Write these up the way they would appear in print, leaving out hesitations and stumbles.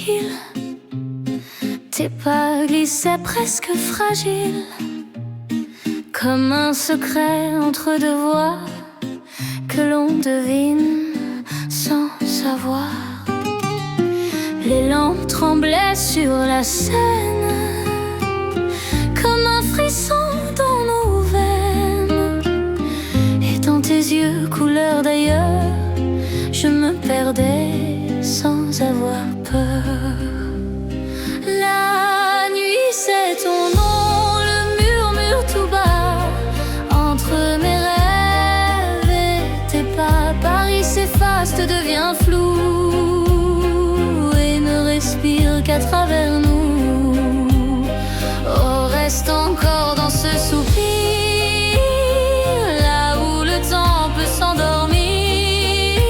tranquille. Tes pas glissaient presque fragiles, comme un secret entre deux voix que l'on devine sans savoir. Les lampes tremblaient sur la scène, comme un frisson dans nos veines. Et dans tes yeux couleur d'ailleurs, je me perdais sans avoir peur. La nuit c'est ton nom, le murmure tout bas entre mes rêves et tes pas. Paris s'efface, te devient flou et ne respire qu'à travers nous. Oh, reste encore dans ce soupir, là où le temps peut s'endormir,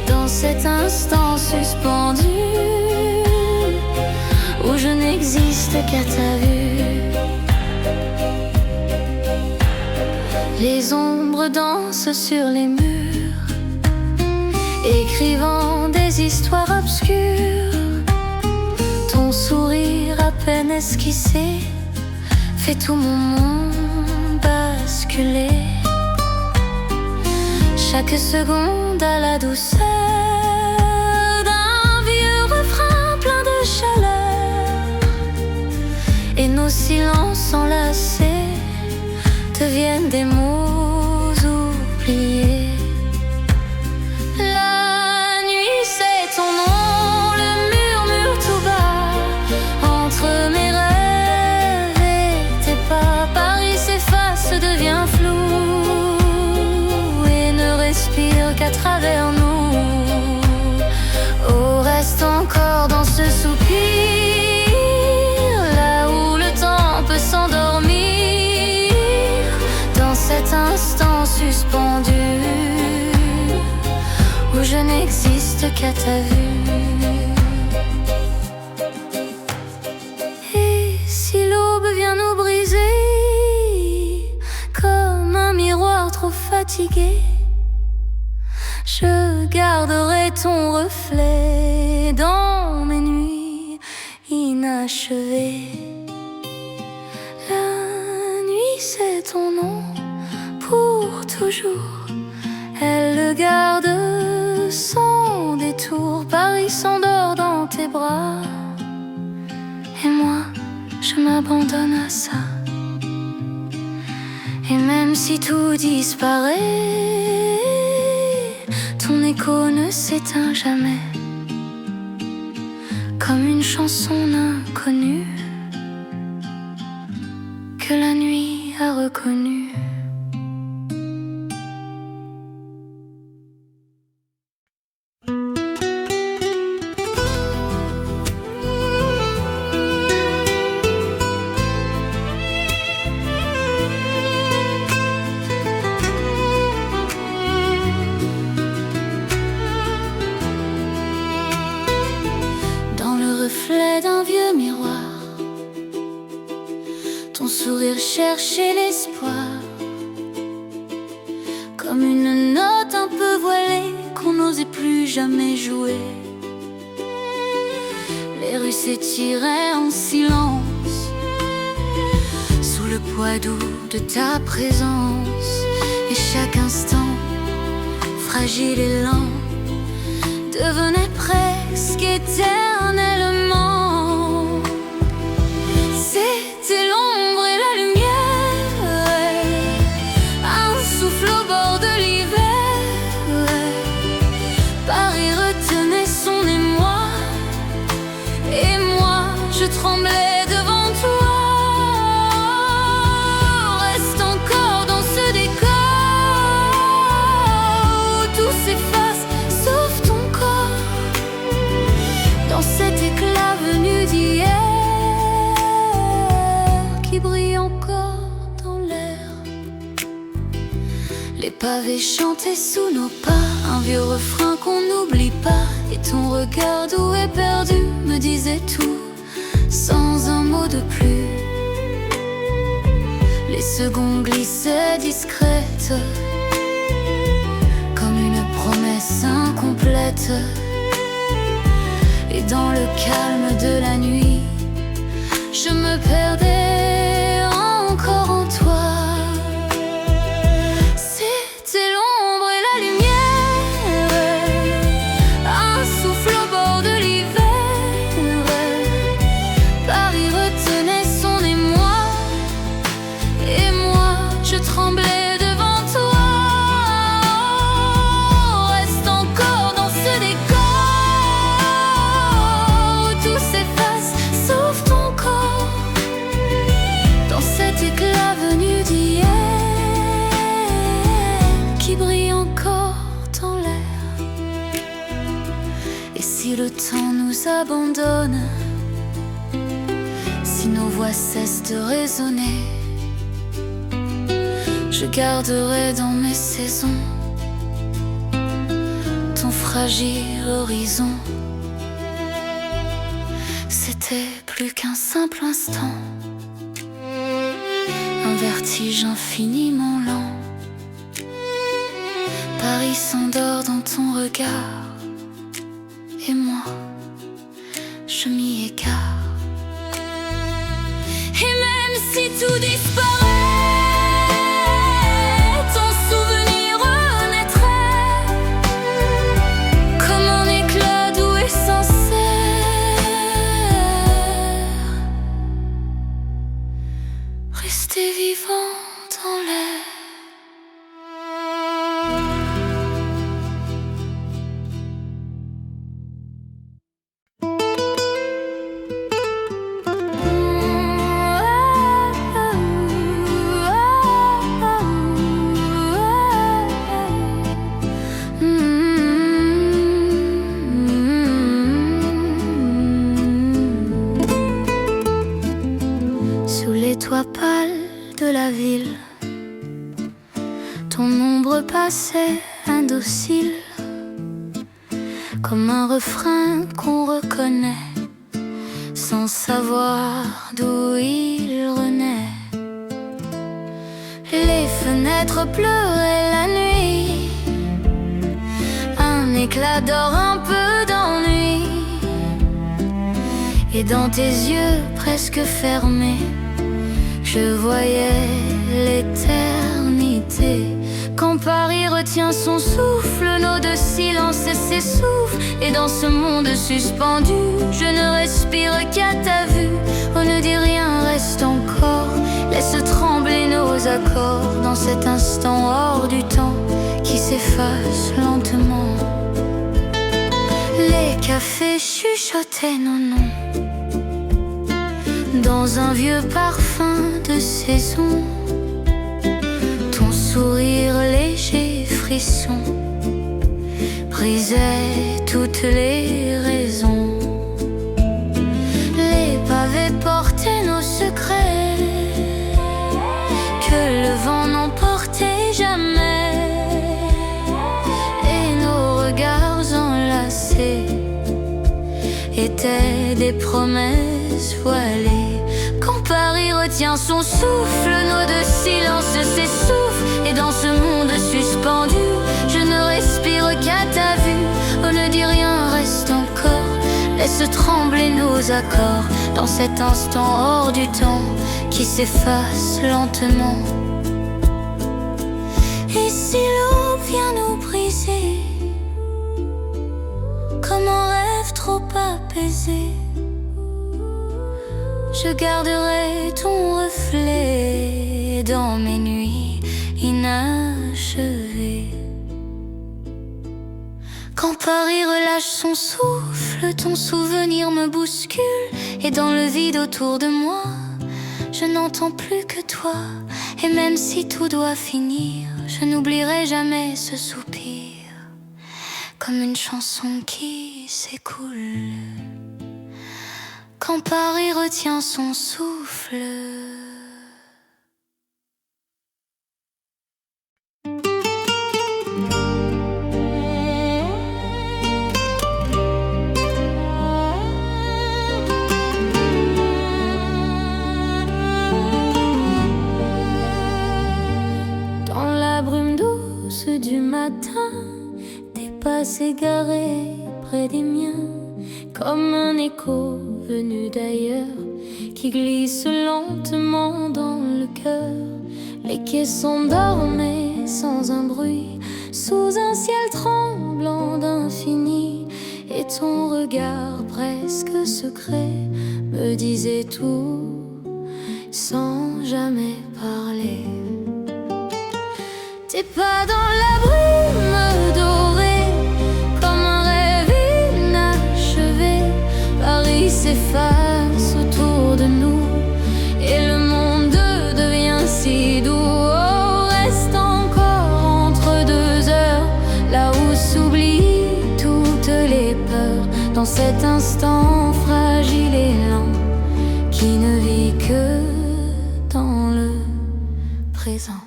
dans cet instant suspendu où je n'existe qu'à ta vue. Les ombres dansent sur les murs, écrivant des histoires obscures. Ton sourire à peine esquissé fait tout mon monde basculer. Chaque seconde a la douceur d'un vieux refrain plein de chaleur, et nos silences enlacés deviennent des mots oubliés. La nuit c'est ton nom, le murmure tout bas entre mes rêves et tes pas. Paris s'efface, devient flou et ne respire qu'à travers nous. Oh, reste encore dans ce soupir, là où le temps peut s'endormir, dans cet instant suspendu où je n'existe qu'à ta vue. Et si l'aube vient nous briser comme un miroir trop fatigué, je garderai ton reflet dans mes nuits inachevées. La nuit c'est ton nom pour toujours, elle le garde sans détour. Paris s'endort dans tes bras et moi je m'abandonne à ça. Et même si tout disparaît, ton écho ne s'éteint jamais, comme une chanson inconnue que la nuit a reconnue. Reflet d'un vieux miroir, ton sourire cherchait l'espoir, comme une note un peu voilée qu'on n'osait plus jamais jouer. Les rues s'étiraient en silence sous le poids doux de ta présence, et chaque instant, fragile et lent, devenait presque éternellement. C'était l'ombre et la lumière, un souffle au bord de l'hiver. Paris retenait son émoi, et moi je tremblais devant toi. Reste encore dans ce décor où tout s'efface sauf ton corps, dans cet éclat venu d'hier qui brille encore dans l'air. Les pavés chantaient sous nos pas un vieux refrain qu'on n'oublie pas, et ton regard doux et perdu me disait tout sans un mot de plus. Les secondes glissaient discrètes comme une promesse incomplète, et Et dans le calme de la nuit, je me perdais encore en toi. C'était l'ombre et la lumière, un souffle au bord de l'hiver. Paris retenait son émoi, et moi je tremblais devant toi. Reste encore dans ce décor où tout s'efface sauf ton corps. Dans cet éclat venu d'hier qui brille encore dans l'air. Et si le temps nous abandonne, si nos voix cessent de résonner, je garderai dans mes saisons ton fragile horizon. C'était plus qu'un simple instant, un vertige infiniment lent. Paris s'endort dans ton regard, et moi, je m'y égare. Et même si tout disparaît, ton souvenir renaîtrait comme un éclat doux et sincère, resté vivant dans l'air. Sous les toits pâles de la ville, ton ombre passait indocile, comme un refrain qu'on reconnaît sans savoir d'où il renaît. Les fenêtres pleuraient la nuit, un éclat d'or, un peu d'ennui. Et dans tes yeux presque fermés, je voyais l'éternité. Quand Paris retient son souffle, nos deux silences s'essoufflent. Et dans ce monde suspendu, je ne respire qu'à ta vue. Oh, ne dis rien, reste encore, laisse trembler nos accords dans cet instant hors du temps qui s'efface lentement. Les cafés chuchotaient nos noms dans un vieux parfum de saison. Ton sourire léger frisson brisait toutes les raisons. Les pavés portaient nos secrets que le vent n'emportait jamais. Et nos regards enlacés étaient des promesses voilées. Quand Paris retient son souffle, nos deux silences s'essoufflent. Et dans ce monde suspendu, je ne respire qu'à ta vue. Oh, ne dis rien, reste encore, laisse trembler nos accords dans cet instant hors du temps qui s'efface lentement. Et si l'eau vient nous briser comme un rêve trop apaisé, je garderai ton reflet dans mes nuits inachevées. Quand Paris relâche son souffle, ton souvenir me bouscule. Et dans le vide autour de moi, je n'entends plus que toi. Et même si tout doit finir, je n'oublierai jamais ce soupir, comme une chanson qui s'écoule. Quand Paris retient son souffle. Dans la brume douce du matin, des pas égarés près des miens, comme un écho venu d'ailleurs qui glisse lentement dans le cœur. Les quais s'endormaient sans un bruit sous un ciel tremblant d'infini, et ton regard presque secret me disait tout sans jamais parler. Tes pas dans la brume dorée, comme un rêve inachevé. Paris s'efface autour de nous et le monde devient si doux. Oh, reste encore entre deux heures, là où s'oublient toutes les peurs, dans cet instant fragile et lent qui ne vit que dans le présent.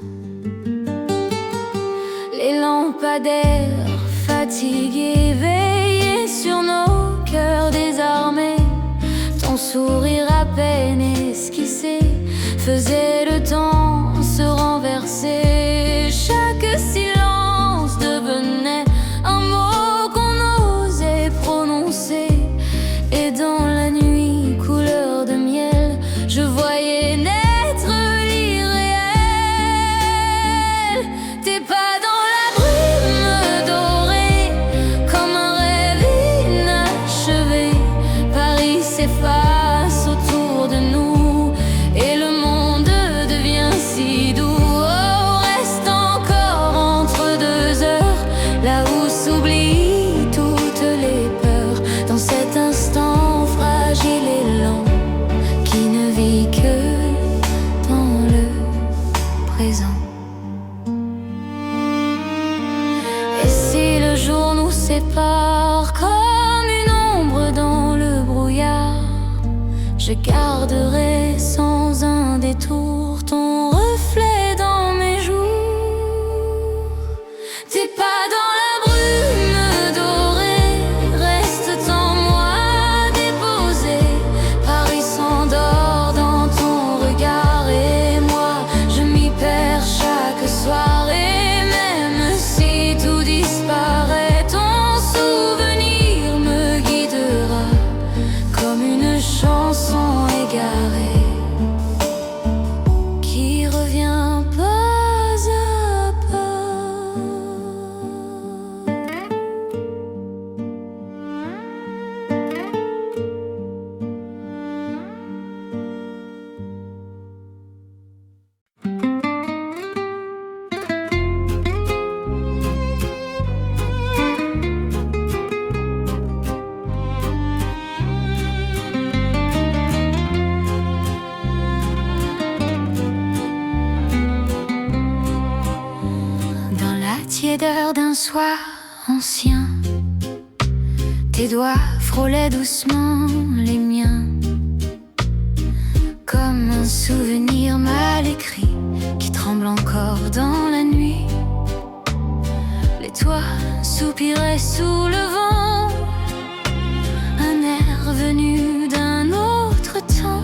Les lampadaires fatigués veillaient sur nos cœurs désarmés. Ton sourire à peine esquissé faisait le temps se renverser. Chaque silence devenait un mot qu'on osait prononcer. Et dans la nuit couleur de miel, je voyais naître l'irréel. Tes pas dans la brume dorée, comme un rêve inachevé. Paris s'efface autour de nous et le monde devient si doux. Oh, reste encore entre deux heures, là où s'oublient toutes les peurs, dans cet instant fragile et lent qui ne vit que dans le présent. Et si le jour nous sépare comme une ombre dans le brouillard, je garderai sans un détour ton reflet dans mes jours. Tes pas dans la brume dorée restent en moi déposés. Paris s'endort dans ton regard et moi je m'y perds chaque soir. Et même si tout disparaît, ton souvenir me guidera comme une chanson égarée qui revient pas à pas. Dans la tiédeur d'un soir ancien, tes doigts frôlaient doucement les miens, comme un souvenir mal écrit qui tremble encore dans la nuit. Les toits soupiraient sous le vent, un air venu d'un autre temps.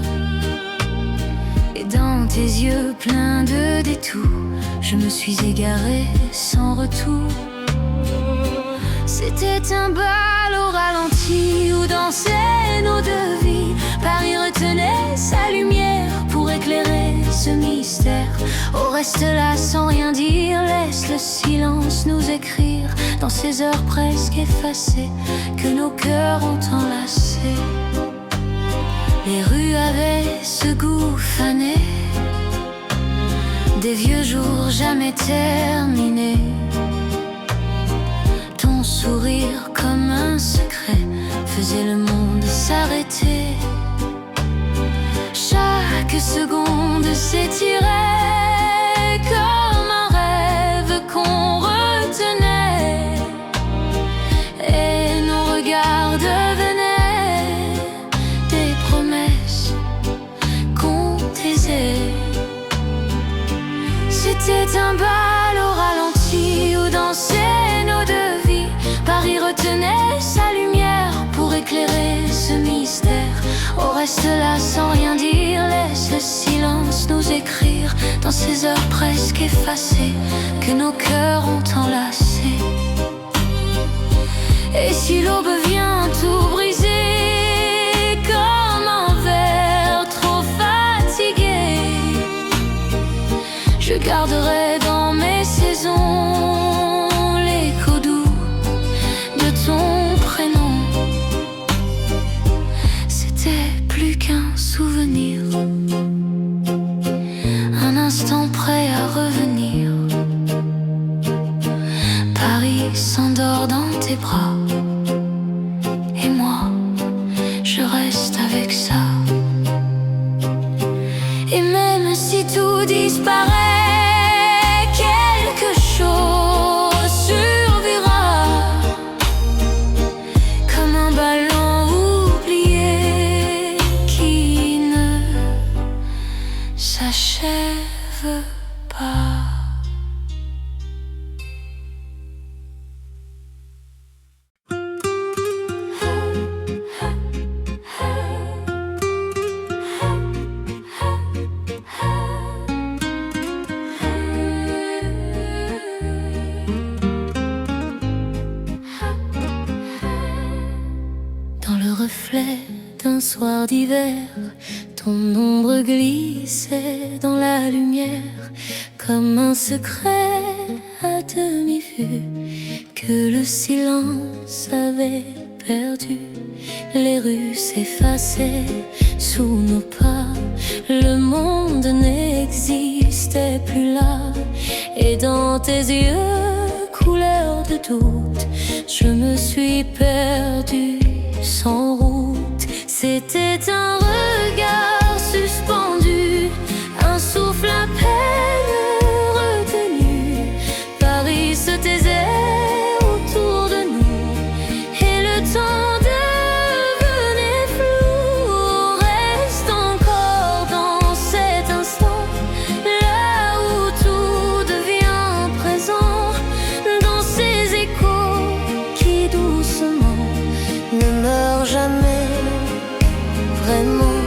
Et dans tes yeux pleins de détours, je me suis égarée sans retour. C'était un bal au ralenti où dansaient nos deux vies. Paris retenait sa lumière pour éclairer ce mystère. Oh, reste là sans rien dire, laisse le silence nous écrire dans ces heures presque effacées que nos cœurs ont enlacées. Les rues avaient ce goût fané des vieux jours jamais terminés. Ton sourire comme un secret faisait le monde s'arrêter. Chaque seconde s'étirait comme un rêve qu'on retenait, et nos regards devenaient des promesses qu'on taisait. C'était un bal au ralenti où dansaient nos deux vies. Paris retenait sa lumière pour éclairer ce mystère. Oh, reste là sans rien dire, laisse le silence nous écrire dans ces heures presque effacées que nos cœurs ont enlacées. Et si l'aube vient tout briser, garderai dans mes saisons l'écho doux de ton prénom. C'était plus qu'un souvenir, un instant prêt à revenir. Paris s'endort dans tes bras, et moi, je reste avec ça. Et même si tout disparaît, quelque chose survivra, comme un ballon oublié qui ne s'achève pas. Reflet d'un soir d'hiver, ton ombre glissait dans la lumière, comme un secret à demi-vue que le silence avait perdu. Les rues s'effaçaient sous nos pas, le monde n'existait plus là. Et dans tes yeux, couleur de doute, je me suis perdue sans route. C'était un regard suspendu, un souffle à peine retenu. Paris se taisait autour de nous, et le temps devenait flou. On reste encore dans cet instant, là où tout devient présent, dans ces échos qui doucement ne meurt jamais vraiment.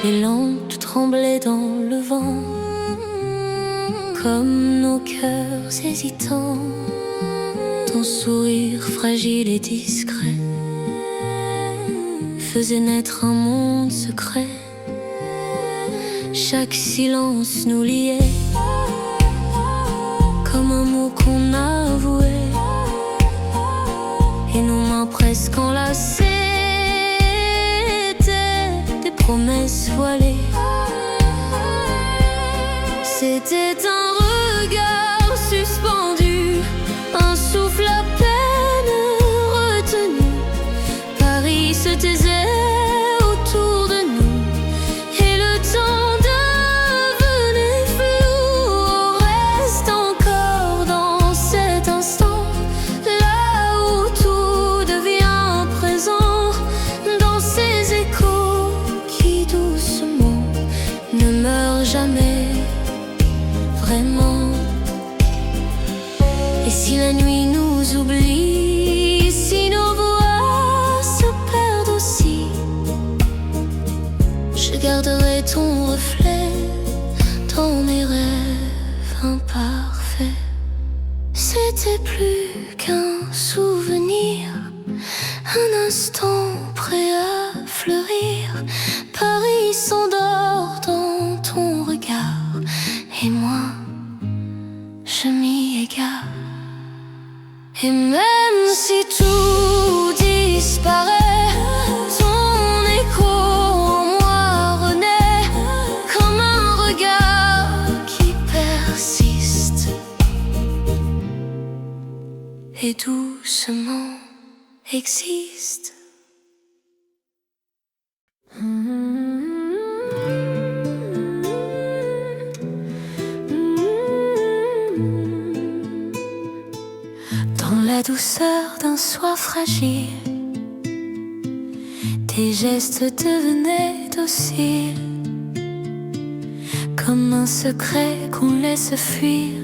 Les lampes tremblaient dans le vent, comme nos cœurs hésitants. Ton sourire fragile et discret faisait naître un monde secret. Chaque silence nous liait, comme un mot qu'on avouait, et nos mains presque enlacées étaient des promesses voilées. C'était un regard suspendu, un souffle à peine retenu. Paris se taisait autour de nous, et le temps devenait flou. On reste encore dans cet instant, là où tout devient présent, dans ces échos qui doucement ne meurent jamais vraiment. Et si la nuit nous oublie, si nos voix se perdent aussi, je garderai ton reflet dans mes rêves imparfaits. C'était plus qu'un souvenir, un instant prêt à fleurir. Paris s'endort dans ton regard, et moi, je m'y égare. Et même si tout disparaît, ton écho en moi renaît, comme un regard qui persiste et doucement existe. Dans la douceur d'un soir fragile, tes gestes devenaient dociles, comme un secret qu'on laisse fuir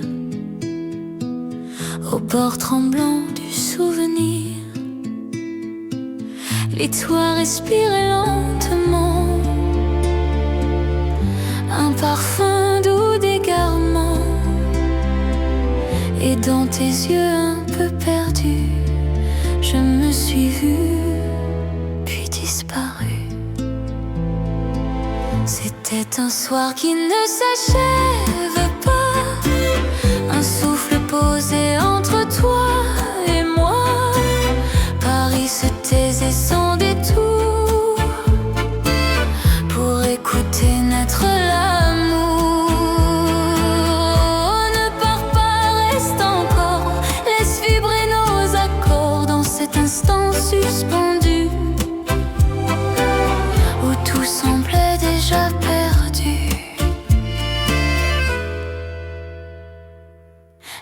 au bord tremblant du souvenir. Les toits respiraient lentement, un parfum doux d'égarement. Et dans tes yeux un peu perdus, je me suis vue, puis disparue. C'était un soir qui ne s'achève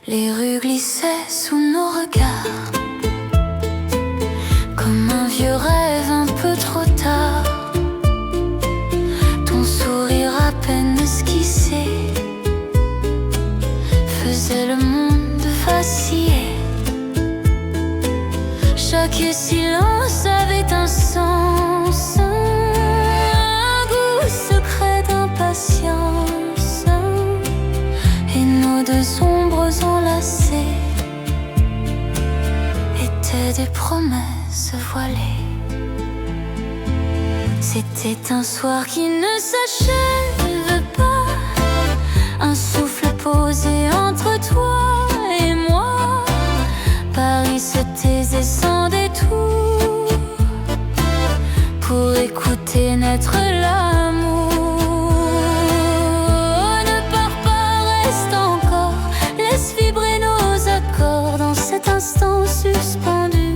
Les rues glissaient sous nos regards, comme un vieux rêve un peu trop tard. Ton sourire à peine esquissé faisait le monde vaciller. Chaque silence avait un sens, un goût secret d'impatience. Et nos deux ombres enlacées étaient des promesses voilées. C'était un soir qui ne s'achève pas, un souffle posé entre toi et moi. Paris se taisait sans détour pour écouter naître l'amour. Ne pars pas, reste encore, laisse vibrer nos accords dans cet instant suspendu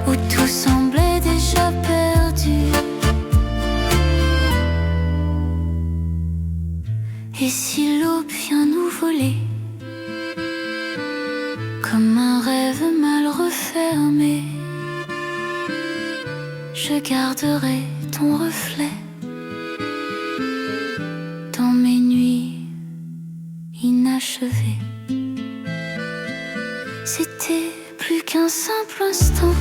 où tout semblait déjà perdu. Et si l'aube vient nous voler, comme un rêve mal refermé, je garderai ton reflet dans mes nuits inachevées. C'était plus qu'un simple instant,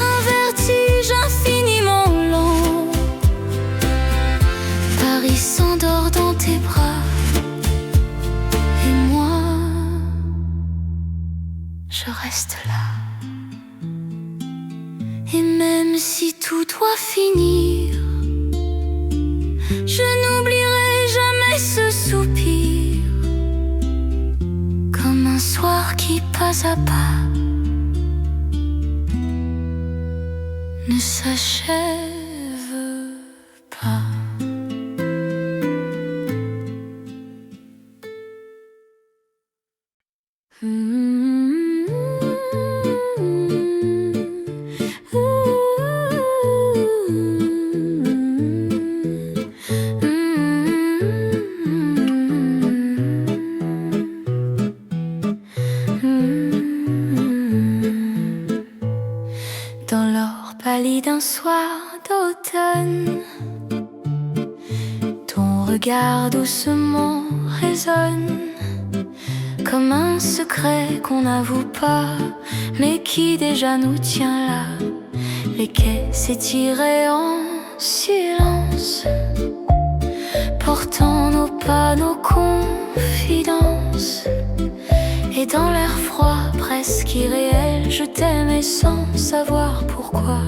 un vertige infiniment lent. Paris s'endort dans tes bras, et moi, je reste là. Et même si tout doit finir, je n'oublierai jamais ce soupir, comme un soir qui pas à pas ne s'achève pas. Dans l'or pâli d'un soir d'automne, ton regard doucement résonne comme un secret qu'on n'avoue pas, mais qui déjà nous tient là. Les quais s'étiraient en silence, portant nos pas, nos confidences. Et dans l'air froid, presque irréel, je t'aimais sans savoir pourquoi.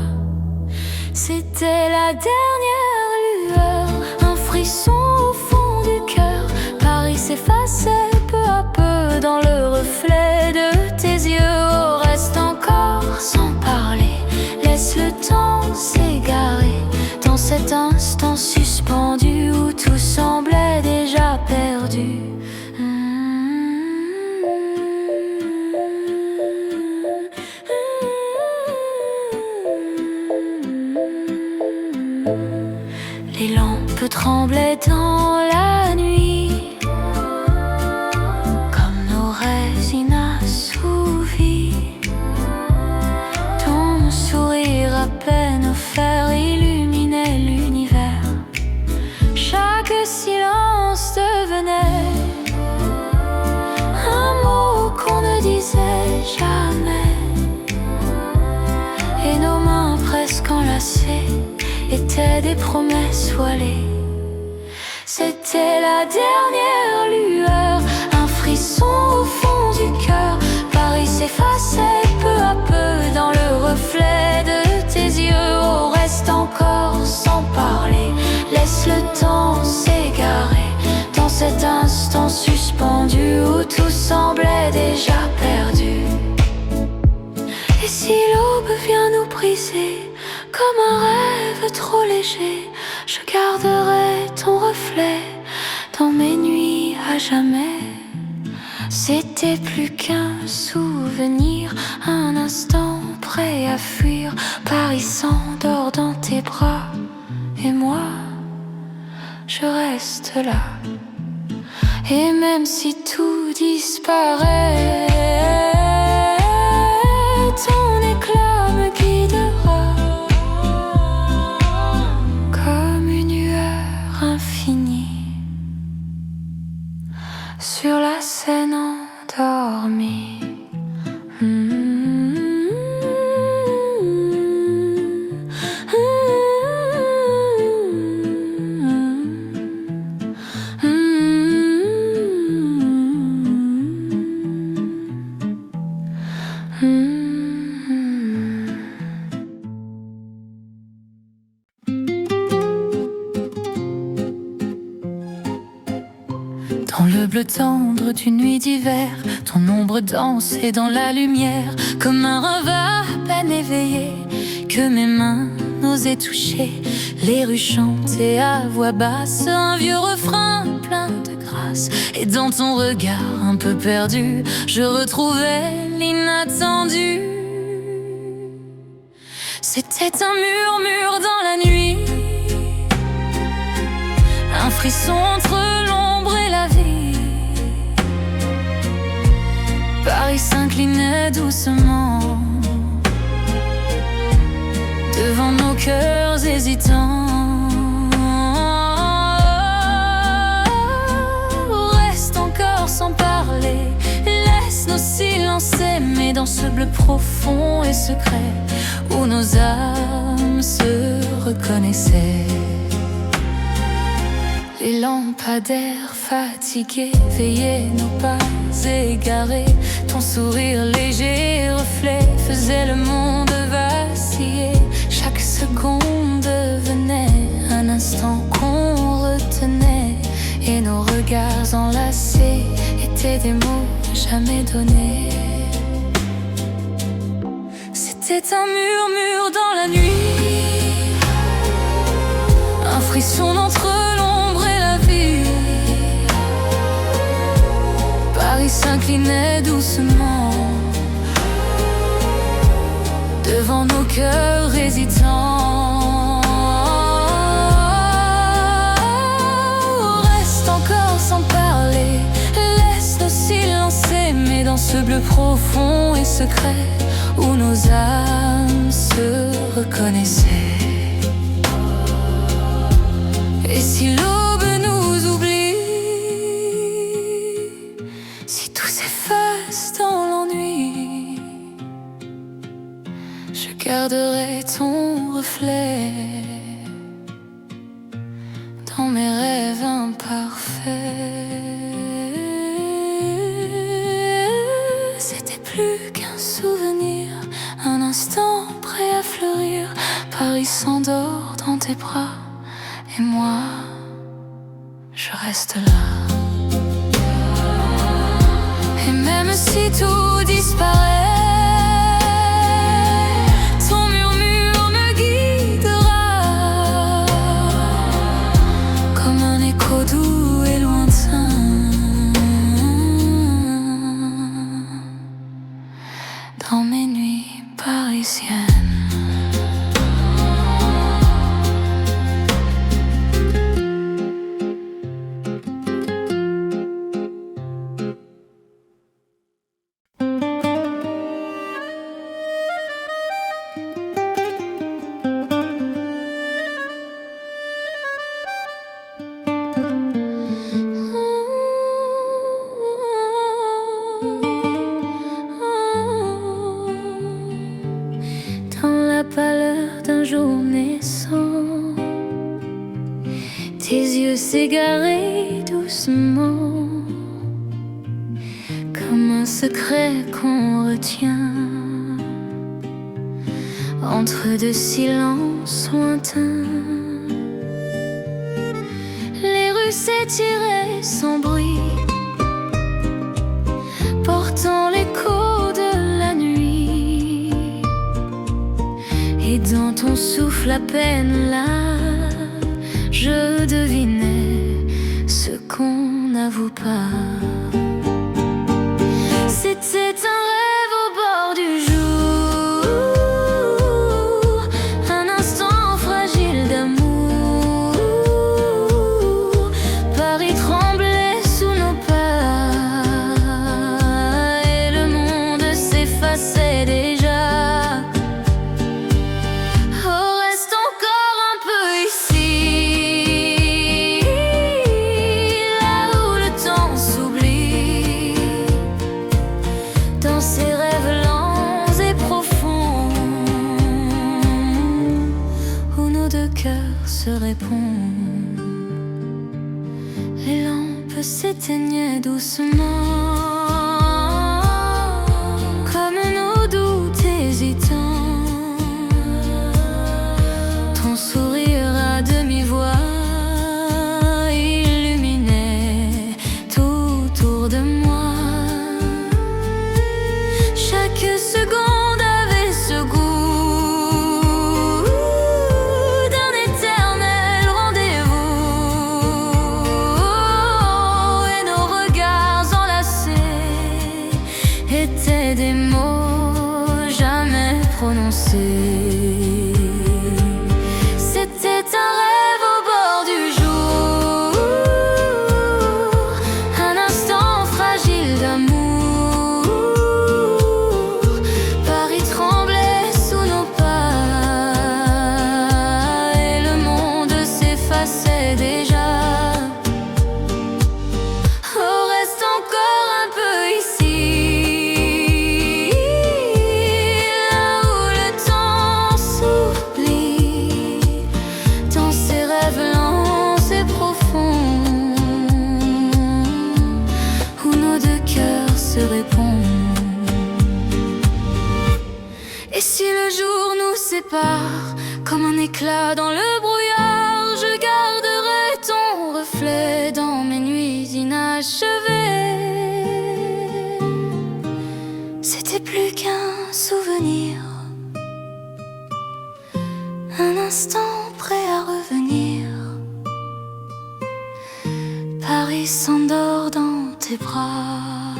C'était la dernière lueur, un frisson au fond du cœur. Paris s'effaçait peu à peu dans le reflet de tes yeux. Oh, reste encore sans parler, laisse le temps s'égarer dans cet instant suspendu où tout semblait déjà perdu. Les lampes tremblaient dans la nuit, comme nos rêves inassouvis. Ton sourire à peine offert illuminait l'univers. Chaque silence devenait un mot qu'on ne disait jamais. Et nos mains presque enlacées étaient des promesses voilées. C'était la dernière lueur, un frisson au fond du cœur. Paris s'effaçait peu à peu dans le reflet de tes yeux. Oh, reste encore sans parler, laisse le temps s'égarer dans cet instant suspendu où tout semblait déjà perdu. Et si l'aube vient nous briser comme un rêve trop léger, je garderai ton reflet dans mes nuits à jamais. C'était plus qu'un souvenir, un instant prêt à fuir. Paris s'endort dans tes bras, et moi, je reste là. Et même si tout disparaît, ton éclat me guidera comme une lueur infinie sur la scène endormie. Dans le bleu tendre d'une nuit d'hiver, ton ombre dansait dans la lumière, comme un rêve à peine éveillé, que mes mains n'osaient toucher. Les rues chantaient à voix basse un vieux refrain plein de grâce. Et dans ton regard un peu perdu, je retrouvais l'inattendu. C'était un murmure dans la nuit, un frisson entre l'ombre et la vie. Paris s'inclinait doucement devant nos cœurs hésitants. Reste encore sans parler, laisse nos silences s'aimer dans ce bleu profond et secret où nos âmes se reconnaissaient. Les lampadaires fatigués veillaient nos pas égarés. Ton sourire léger reflet faisait le monde vaciller. Chaque seconde devenait un instant qu'on retenait, et nos regards enlacés étaient des mots jamais donnés. C'était un murmure dans la nuit, un frisson entre l'ombre et la vie. Paris s'inclinait doucement devant nos cœurs hésitants. Reste encore sans parler, laisse nos silences s'aimer dans ce bleu profond et secret où nos âmes se reconnaissaient. Et si l'aube nous oublie, si tout s'efface dans l'ennui, je garderai ton reflet dans mes rêves imparfaits. C'était plus qu'un souvenir, un instant prêt à fleurir. Paris s'endort dans tes bras, et moi, je reste là. Et même si tout disparaît, ton murmure me guidera comme un écho doux et lointain dans mes nuits parisiennes. Pâleur d'un jour naissant, tes yeux s'égaraient doucement, comme un secret qu'on retient entre deux silences lointains. Les rues s'étiraient sans bruit, portant l'écho de la nuit. Et dans ton souffle à peine là, je devinais ce qu'on n'avoue pas. C'était un rêve au bord du jour, un instant fragile d'amour. Paris tremblait sous nos pas. cœurs se répondent. Les lampes s'éteignaient doucement, comme nos doutes hésitants. Ton sourire à demi-voix illuminait tout autour de moi. Chaque seconde avait ce goût d'un éternel rendez-vous, et nos regards enlacés étaient des mots jamais prononcés. C'était un rêve au bord du jour, un instant fragile d'amour. Paris tremblait sous nos pas et le monde s'effaçait déjà. Oh, reste encore un peu ici, là où le temps s'oublie, dans ces rêves lents et profonds, où nos deux cœurs se répondent. Et si le jour nous sépare, comme un éclat dans le brouillard, je garderai ton reflet dans mes nuits inachevées. C'était plus qu'un souvenir, un instant prêt à revenir. Paris s'endort dans tes bras,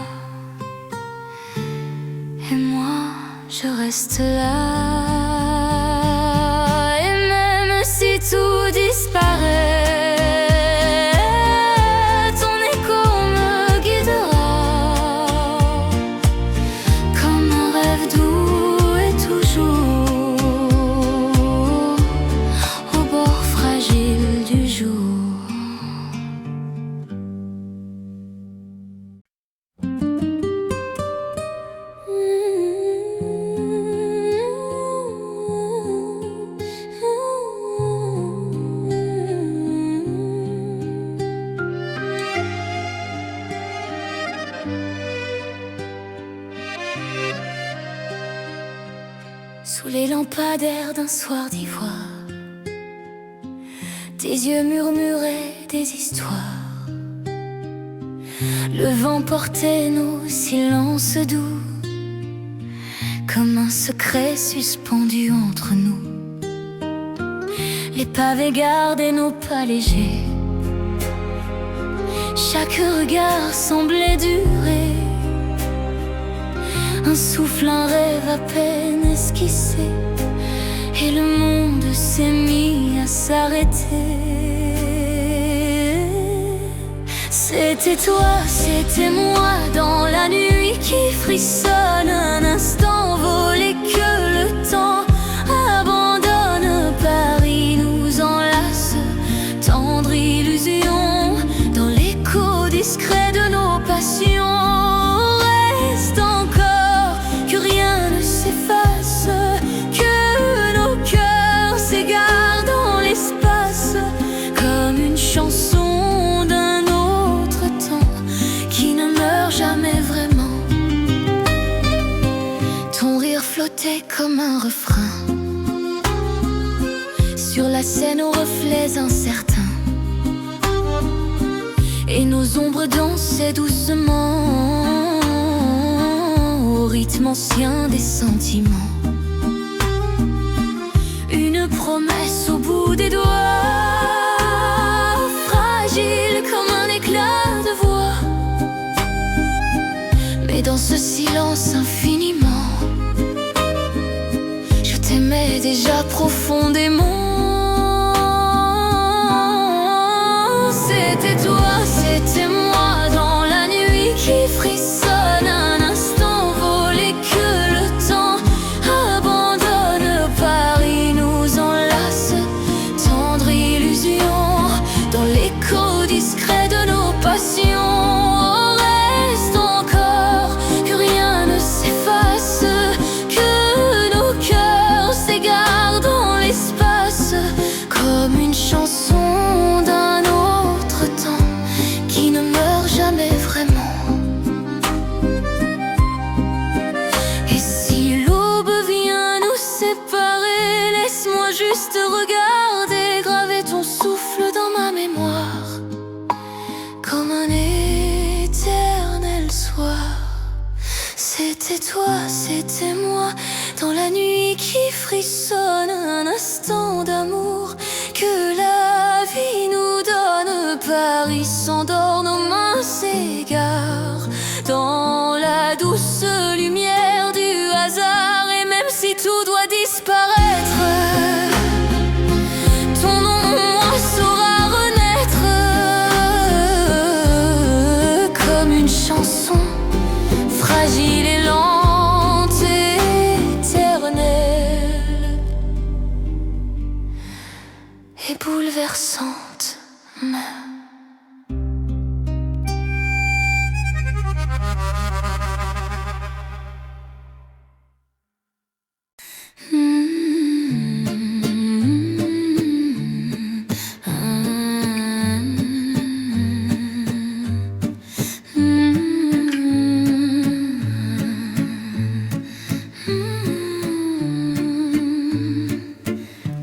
et moi je reste là. Et même si tout disparaît, ton écho me guidera, comme un rêve doux et toujours au bord fragile du jour. Sous les lampadaires d'un soir d'ivoire, tes yeux murmuraient des histoires. Le vent portait nos silences doux, comme un secret suspendu entre nous. Les pavés gardaient nos pas légers, chaque regard semblait durer. Un souffle, un rêve à peine esquissé, et le monde s'est mis à s'arrêter. C'était toi, c'était moi, dans la nuit qui frissonne. Un instant volé que le temps abandonne. Paris nous enlace, tendre illusion, dans l'écho discret de nos passions. Reste encore que rien ne s'efface, que nos cœurs s'égarent dans l'espace, comme une chanson d'un autre temps qui ne meurt jamais vraiment. Ton rire flottait comme un refrain sur la scène aux reflets incertains, et nos ombres dansaient doucement au rythme ancien des sentiments. Une promesse au bout des doigts, fragile comme un éclat de voix. Mais dans ce silence infiniment, je t'aimais déjà profondément. C'était toi, c'était moi, dans la nuit qui frissonne. Un instant volé que le temps abandonne. Paris nous enlace, tendre illusion, dans l'écho discret de nos passions. Reste encore que rien ne s'efface, que nos cœurs s'égarent dans l'espace, comme une chanson d'un autre temps qui ne meurt jamais vraiment. Et si l'aube vient nous séparer, laisse-moi juste regarder, graver ton souffle dans ma mémoire comme un éternel soir. C'était toi, c'était moi, dans la nuit qui frissonne, un instant d'amour que la vie nous donne. Paris s'endort, nos mains s'égarent dans la douce lumière du hasard. Et même si tout doit disparaître, ton nom moi saura renaître comme une chanson fragile et lente, éternelle et bouleversante.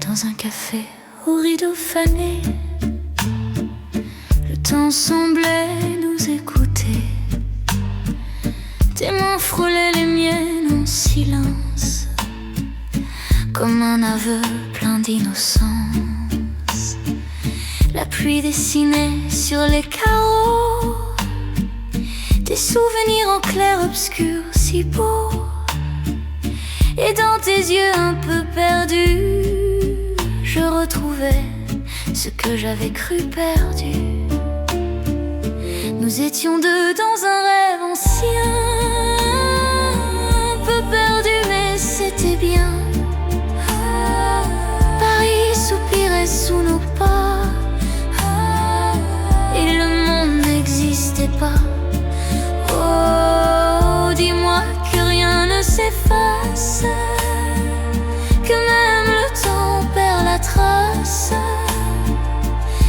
Dans un café au rideau fané, le temps semblait nous écouter. Tes mains frôlaient les miennes en silence, comme un aveu plein d'innocence. La pluie dessinait sur les carreaux des souvenirs en clair-obscur si beaux. Et dans tes yeux un peu perdus, je retrouvais ce que j'avais cru perdu. Nous étions deux dans un rêve ancien, un peu perdu mais c'était bien. Paris soupirait sous nos pas et le monde n'existait pas. Oh, dis-moi que rien ne s'efface, que même le temps perd la trace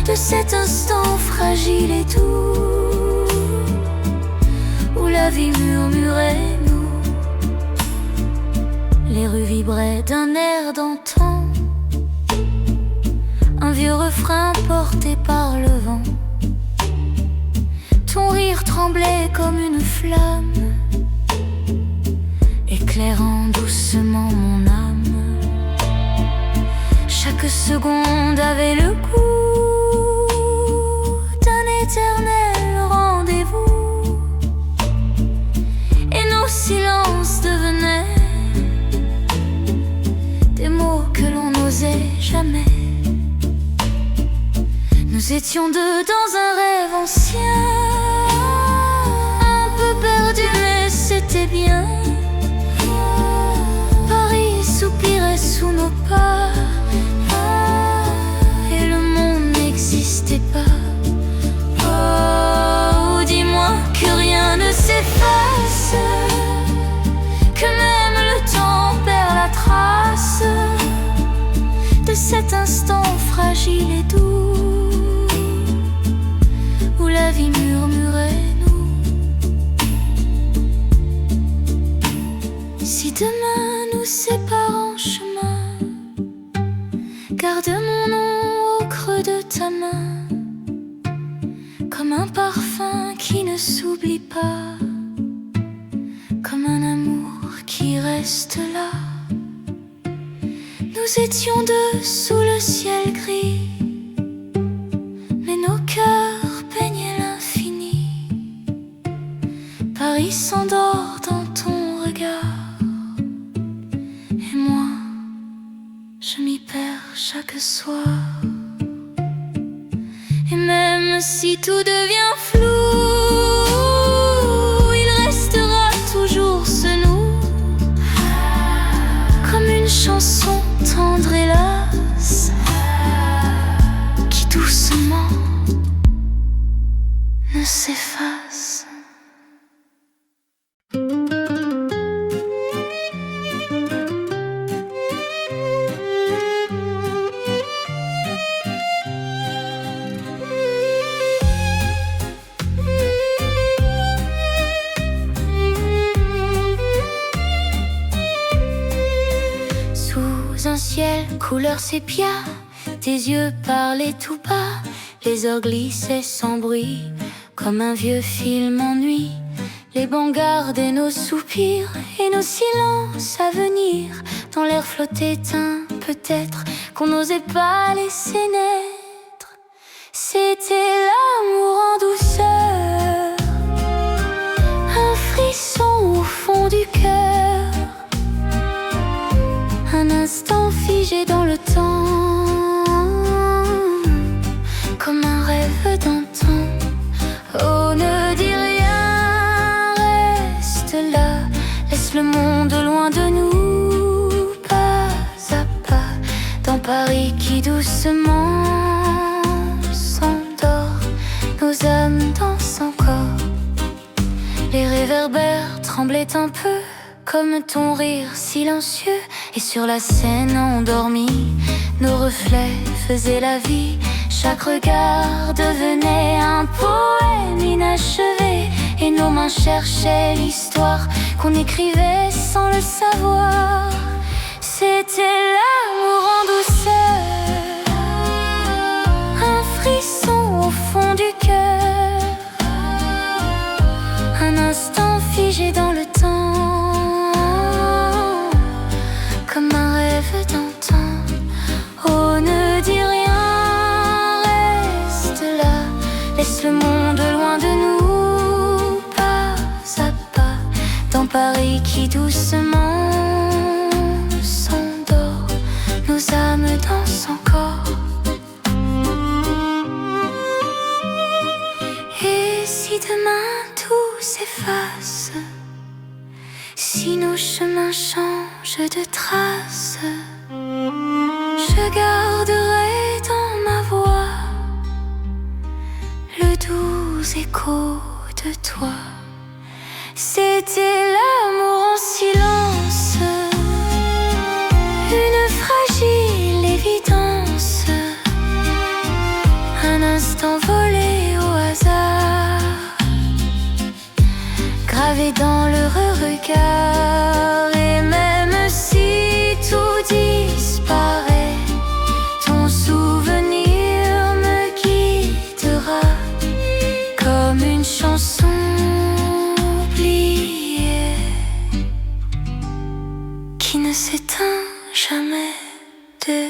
de cet instant fragile et doux où la vie murmurait nous. Les rues vibraient d'un air d'antan, un vieux refrain porté par le vent. Ton rire tremblait comme une flamme, éclairant doucement mon âme. Chaque seconde avait le goût d'un éternel rendez-vous, et nos silences devenaient des mots que l'on n'osait jamais. Nous étions deux dans un rêve ancien, un peu perdu mais c'était bien. Paris soupirait sous nos pas et le monde n'existait pas. Oh, dis-moi que rien ne s'efface, que même le temps perd la trace de cet instant fragile et doux où la vie murmurait nous. Si demain nous séparons chemin, garde mon nom au creux de ta main, comme un parfum qui ne s'oublie pas, comme un amour qui reste là. Nous étions deux sous le ciel gris, mais nos cœurs peignaient l'infini. Paris s'endort dans ton regard, et moi, je m'y perds chaque soir. Et même si tout devient flou, il restera toujours ce nous, comme une chanson tendre hélas, qui doucement ne s'efface. couleur sépia, tes yeux parlaient tout bas, les heures glissaient sans bruit, comme un vieux film en nuit. Les bancs gardaient nos soupirs et nos silences à venir. Dans l'air flottait un peut-être qu'on n'osait pas laisser naître. C'était l'amour en douceur, un frisson au fond du cœur, un instant figé dans le temps, comme un rêve d'antan. Oh, ne dis rien, reste là, laisse le monde loin de nous, pas à pas, dans Paris qui doucement s'endort, nos âmes dansent encore. Les réverbères tremblaient un peu, comme ton rire silencieux, et sur la scène endormie, nos reflets faisaient la vie. Chaque regard devenait un poème inachevé, et nos mains cherchaient l'histoire qu'on écrivait sans le savoir. C'était l'amour en douceur, un frisson au fond du cœur, un instant figé dans le temps, comme un rêve d'antan. Oh, ne dis rien, reste là, laisse le monde loin de nous, pas à pas, dans Paris qui doucement s'endort, nos âmes dansent encore. Et si demain tout s'efface, si nos chemins changent de trace, je garderai dans ma voix le doux écho de toi. C'était l'amour en silence, une fragile évidence, un instant volé au hasard, gravé dans l'heureux regard. Et même si tout disparaît, ton souvenir me guidera comme une chanson oubliée qui ne s'éteint jamais de.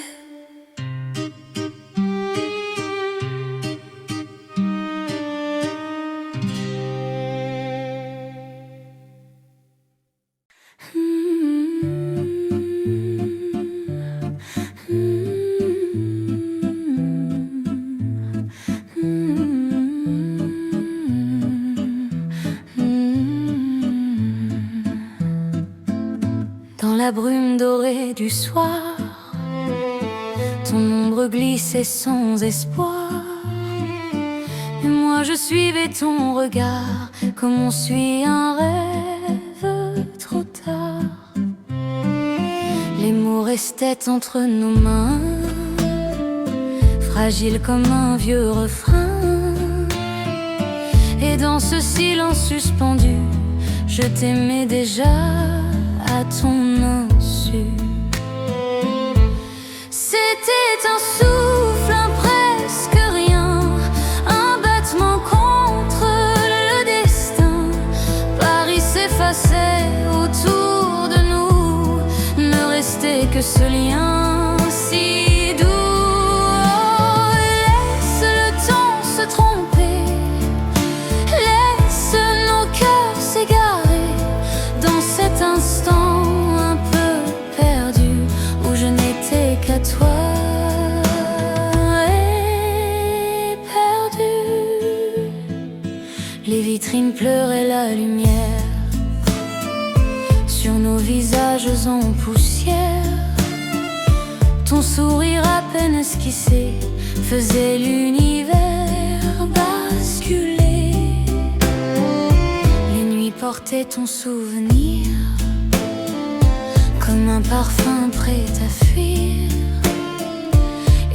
Dans la brume dorée du soir, ton ombre glissait sans espoir, et moi je suivais ton regard comme on suit un rêve trop tard. Les mots restaient entre nos mains, fragiles comme un vieux refrain, et dans ce silence suspendu, je t'aimais déjà à ton insu. C'était un souffle, un presque rien, un battement contre le destin. Paris s'effaçait autour de nous, ne restait que ce lien si doux. Oh, laisse le temps se tromper, laisse nos cœurs s'égarer dans cet instant un peu perdu où je n'étais qu'à toi. Et perdu, les vitrines pleuraient la lumière sur nos visages en poussière. Ton sourire à peine esquissé faisait l'univers basculer. Les nuits portaient ton souvenir comme un parfum prêt à fuir,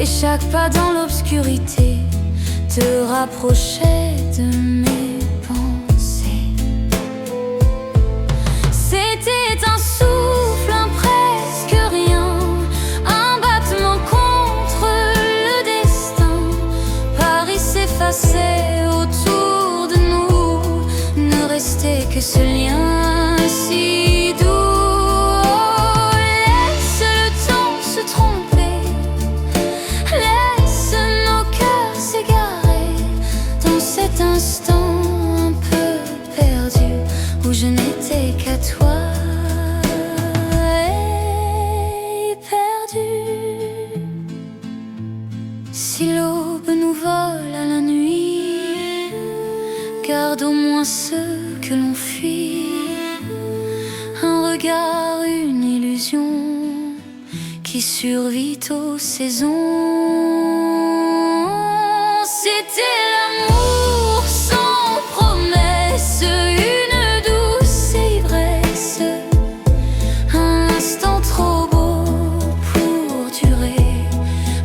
et chaque pas dans l'obscurité te rapprochait de mes pensées. C'était un souffle, un presque rien, un battement s'effaçait autour de nous, ne restait que ce lien si doux. Oh, laisse le temps se tromper, laisse nos cœurs s'égarer dans cet instant un peu perdu où je n'étais qu'à toi. Si l'aube nous vole à la nuit, garde au moins ce que l'on fuit. Un regard, une illusion qui survit aux saisons. C'était l'amour sans promesse, une douce ivresse, un instant trop beau pour durer,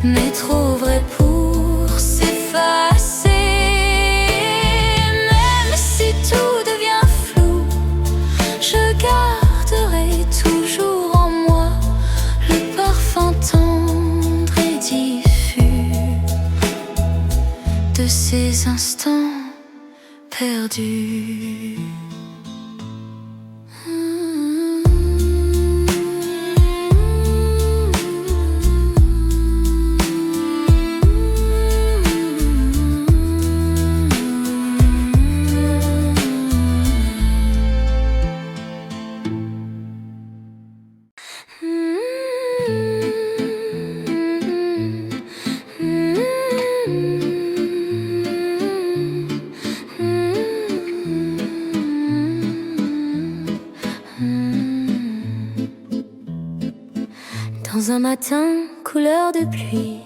mais trop vrai pour s'effacer. Même si tout devient flou, je garderai toujours en moi le parfum tendre et diffus de ces instants perdus. Dans un matin couleur de pluie,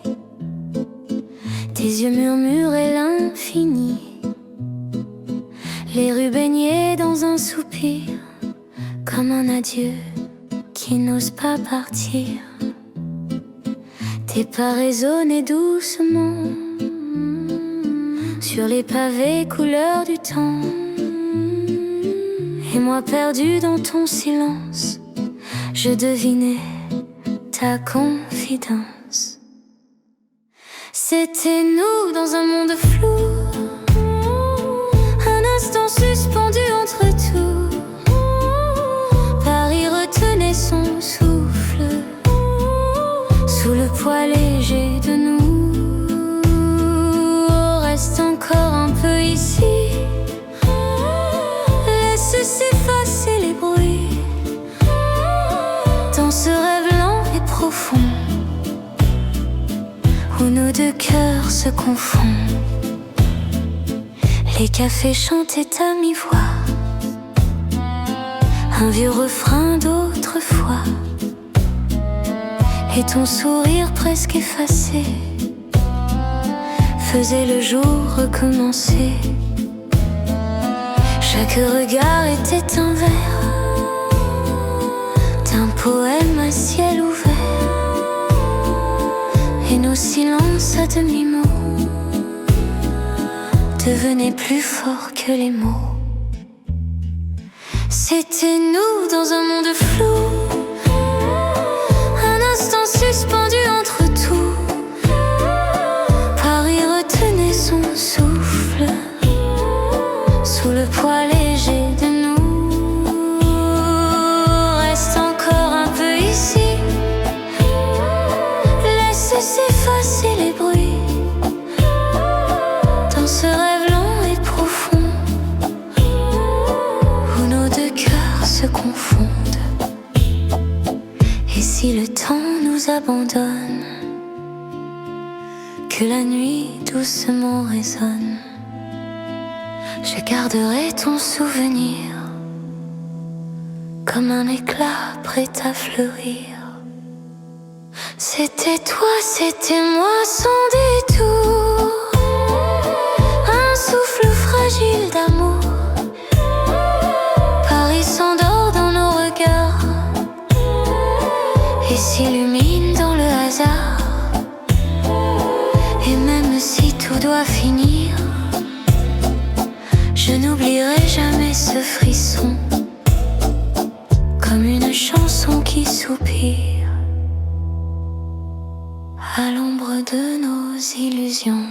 tes yeux murmuraient l'infini. Les rues baignaient dans un soupir, comme un adieu qui n'ose pas partir. Tes pas résonnaient doucement sur les pavés couleur du temps. Et moi perdu dans ton silence, je devinais ta confidence. C'était nous dans un monde flou, un instant suspendu entre tout. Paris retenait son souffle sous le poids léger de nous. Oh, reste encore un peu ici, laisse s'effacer les bruits dans ce rêve lent et profond où nos deux cœurs se confondent. Les cafés chantaient à mi-voix un vieux refrain d'autrefois, et ton sourire presque effacé faisait le jour recommencer. Chaque regard était un vers d'un poème à ciel ouvert, et nos silences à demi-mots devenaient plus forts que les mots. C'était nous dans un monde flou, un instant suspendu entre tout. Paris retenait son souffle sous le poids léger de nous. Reste encore un peu ici, laisse s'effacer les bruits dans ce rêve lent et profond où nos deux cœurs se confondent. Et si le temps nous abandonne, que la nuit doucement résonne, je garderai ton souvenir comme un éclat prêt à fleurir. C'était toi, c'était moi sans détour, un souffle fragile d'amour. Paris s'endort dans nos regards et s'illumine dans le hasard. Et même si tout doit finir, je n'oublierai jamais ce frisson, comme une chanson qui soupire à l'ombre de nos illusions.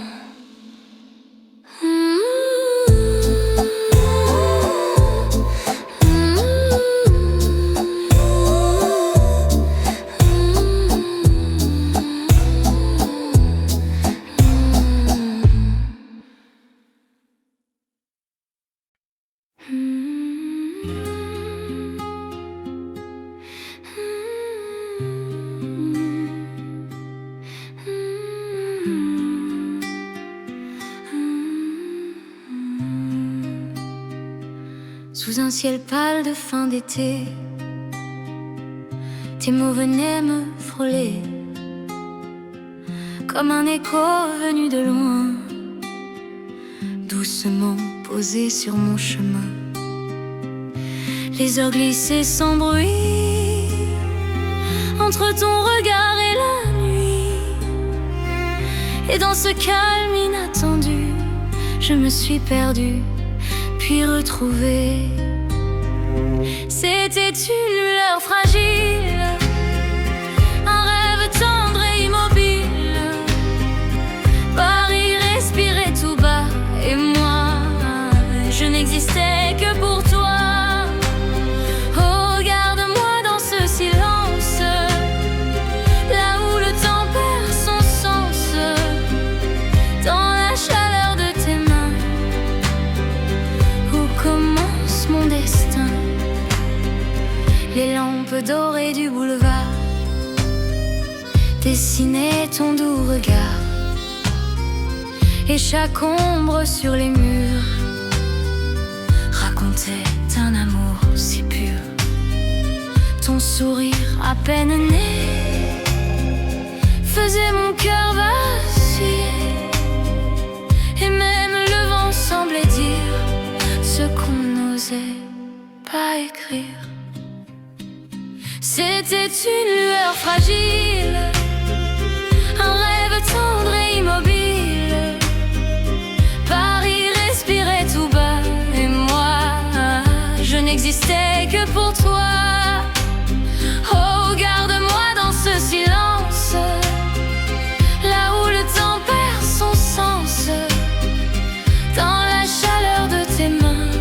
sous un ciel pâle de fin d'été. Tes mots venaient me frôler comme un écho venu de loin, doucement posé sur mon chemin. Les heures glissaient sans bruit entre ton regard et la nuit. Et dans ce calme inattendu, je me suis perdue, puis retrouvée. C'était une lueur fragile, un rêve tendre et immobile. Paris respirait tout bas, et moi, je n'existais que pour toi. Oh, garde-moi dans ce silence, là où le temps perd son sens, dans la chaleur de tes mains, où commence mon destin. Les lampes dorées du boulevard dessinaient ton doux regard, et chaque ombre sur les murs racontait un amour si pur. Ton sourire à peine né faisait mon cœur vaciller, et même le vent semblait dire ce qu'on n'osait pas écrire. C'était une lueur fragile, un rêve tendre et immobile. Paris respirait tout bas, et moi, je n'existais que pour toi. Oh, garde-moi dans ce silence, là où le temps perd son sens, dans la chaleur de tes mains,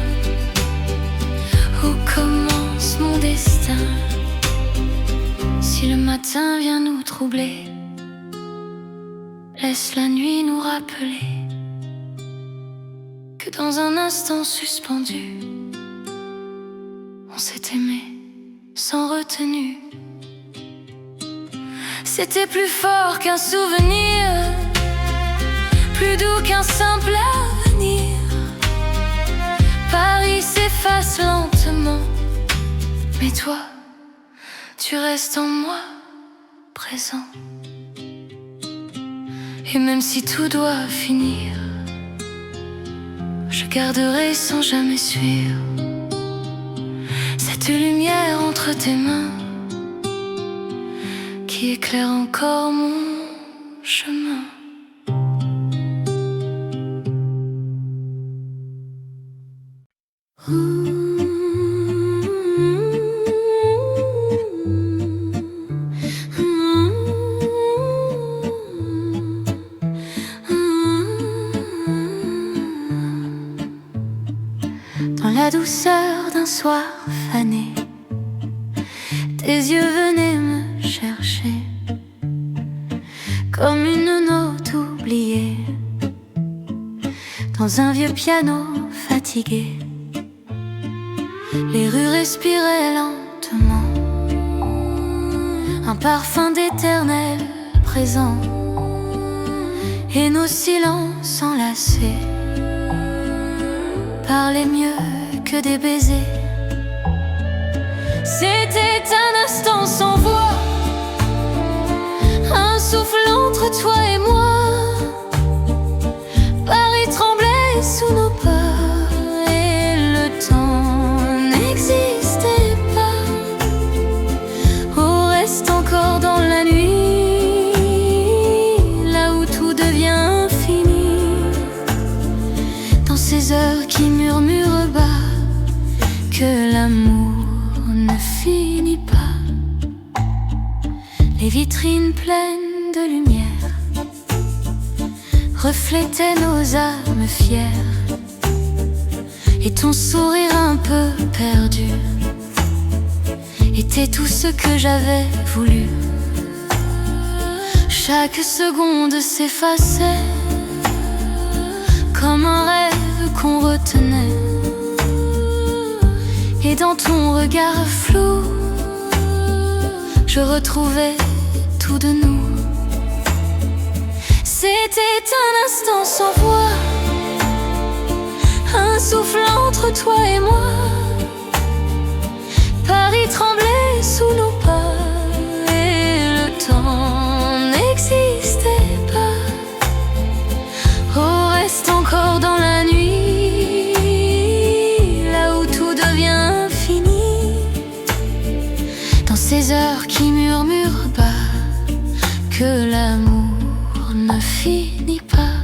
où commence mon destin. Si le matin vient nous troubler, laisse la nuit nous rappeler que dans un instant suspendu, on s'est aimé sans retenue. C'était plus fort qu'un souvenir, plus doux qu'un simple avenir. Paris s'efface lentement, mais toi, tu restes en moi, présent. Et même si tout doit finir, je garderai sans jamais suivre cette lumière entre tes mains qui éclaire encore mon chemin. Dans la douceur d'un soir fané, tes yeux venaient me chercher comme une note oubliée dans un vieux piano fatigué. Les rues respiraient lentement un parfum d'éternel présent, et nos silences enlacés parlaient mieux que des baisers. C'était un instant sans voix, un souffle entre toi et moi. Paris tremblait sous nos pas, et le temps n'existait pas. Oh, reste encore dans la nuit, là où tout devient infini, dans ces heures qui murmurent bas que l'amour ne finit pas. Les vitrines pleines de lumière reflétaient nos âmes fières, et ton sourire un peu perdu était tout ce que j'avais voulu. Chaque seconde s'effaçait comme un rêve qu'on retenait, et dans ton regard flou, je retrouvais tout de nous. C'était un instant sans voix, un souffle entre toi et moi. reste encore dans la nuit, là où tout devient infini, dans ces heures qui murmurent bas que l'amour ne finit pas.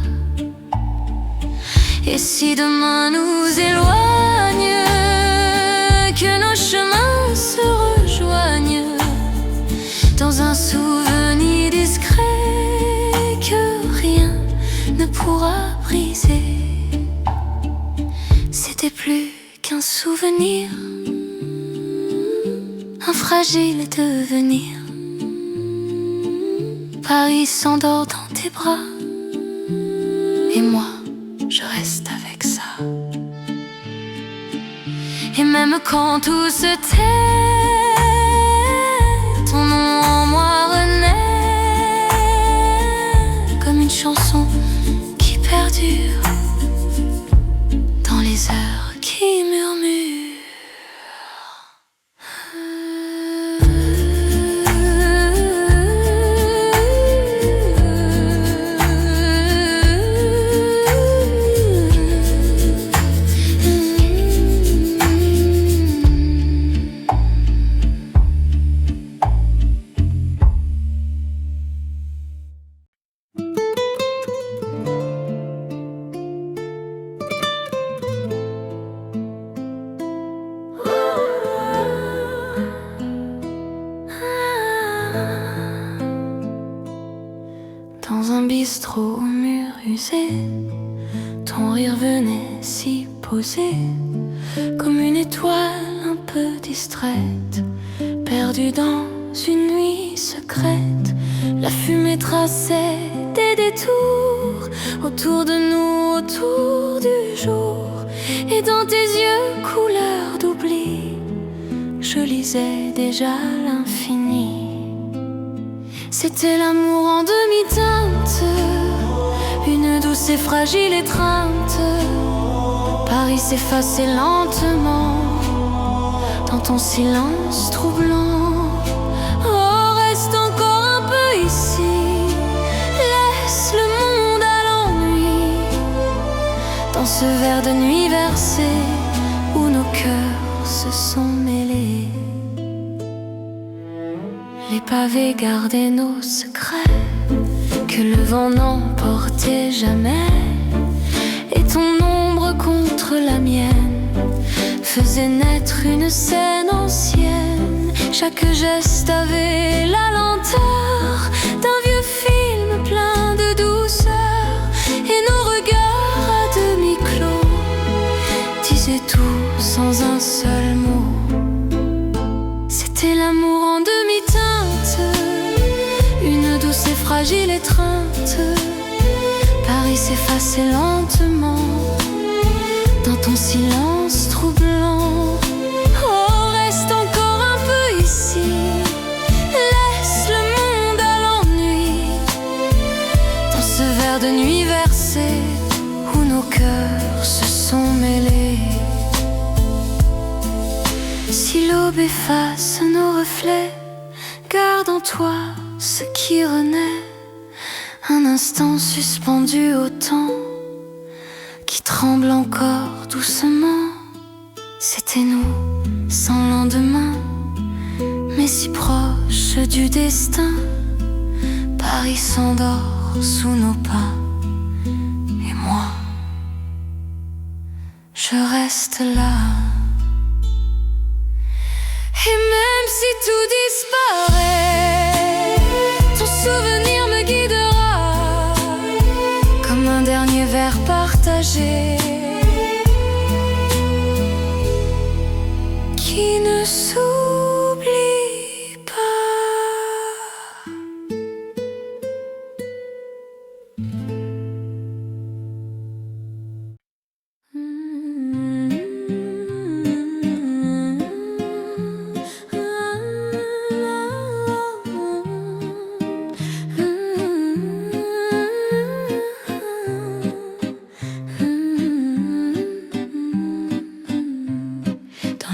Et si demain nous éloigne, que nos chemins se rejoignent dans un souvenir discret que rien ne pourra briser. C'était plus qu'un souvenir, un fragile devenir. Paris s'endort dans tes bras, et moi je reste avec ça. Et même quand tout se tait, ton nom en moi renaît comme une chanson qui perdure dans les heures qui murmurent. Dans un bistrot au mur usé, ton rire venait s'y poser comme une étoile un peu distraite, perdue dans une nuit secrète. La fumée traçait des détours autour de nous, autour du jour. Et dans tes yeux couleur d'oubli, je lisais déjà l'infini. C'était l'amour en demi-teinte, une douce et fragile étreinte. Paris s'effaçait lentement dans ton silence troublant. Oh, reste encore un peu ici, laisse le monde à l'ennui, dans ce verre de nuit versé où nos cœurs se sont mêlés. Les pavés gardaient nos secrets que le vent n'emportait jamais, et ton ombre contre la mienne faisait naître une scène ancienne. Chaque geste avait la lenteur d'un vieux film plein de douceur, et nos regards à demi-clos disaient tout sans un seul mot. C'était l'amour en demi-teinte, une douce et fragile étreinte. Paris s'effaçait lentement dans ton silence troublant. Oh, reste encore un peu ici, laisse le monde à l'ennui, dans ce verre de nuit versé où nos cœurs se sont mêlés. Si l'aube efface nos reflets, garde en toi ce qui renaît, un instant suspendu au temps qui tremble encore doucement. C'était nous, sans lendemain, mais si proche du destin. Paris s'endort sous nos pas, et moi, je reste là. Et même si tout disparaît, ton souvenir me guidera comme un dernier verre partagé qui ne s'oublie pas.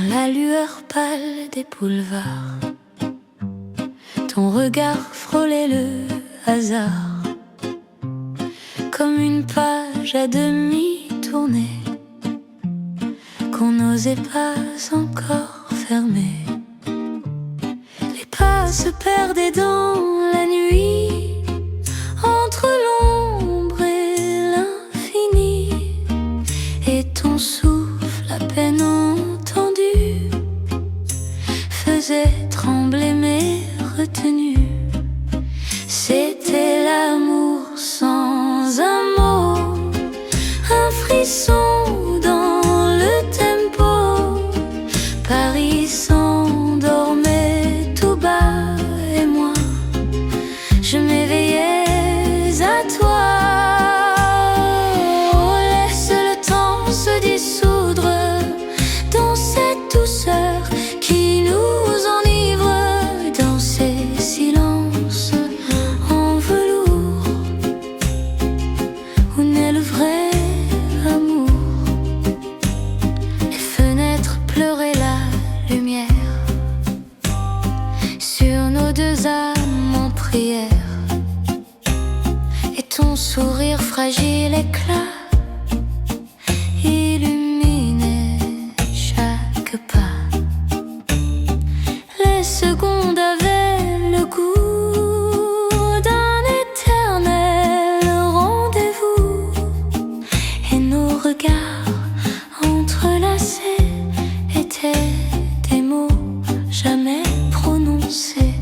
La lueur pâle des boulevards, ton regard frôlait le hasard comme une page à demi tournée qu'on n'osait pas encore fermer. Les pas se perdaient dans la nuit, entre l'ombre et l'infini, et ton souffle à peine entendu faisait trembler mes retenues. C'était l'amour sans un mot, un frisson dans le tempo. Paris s'endormait tout bas et moi, je m'éveillais à toi. Oh, laisse le temps se dissoudre dans cette douceur qui nous enivre, dans ces silences en velours où naît le vrai amour. Les fenêtres pleuraient la lumière sur nos deux âmes en prière, et ton sourire fragile éclat illuminait chaque pas. Les secondes avaient le goût d'un éternel rendez-vous, et nos regards entrelacés étaient des mots jamais prononcés.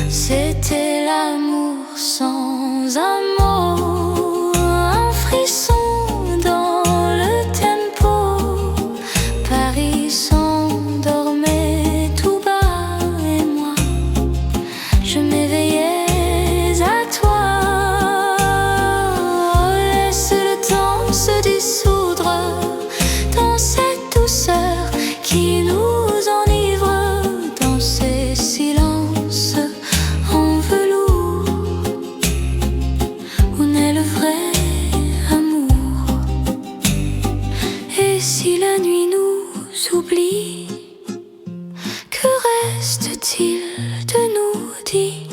C'était l'amour sans un mot, un frisson dans le tempo. Paris s'endormait tout bas et moi, je m'éveillais à toi. Laisse le temps se dissoudre dans cette douceur qui nous enivre, dans ces silences en velours où naît le vrai amour. Et si la nuit nous oublie, que reste-t-il de nous dit?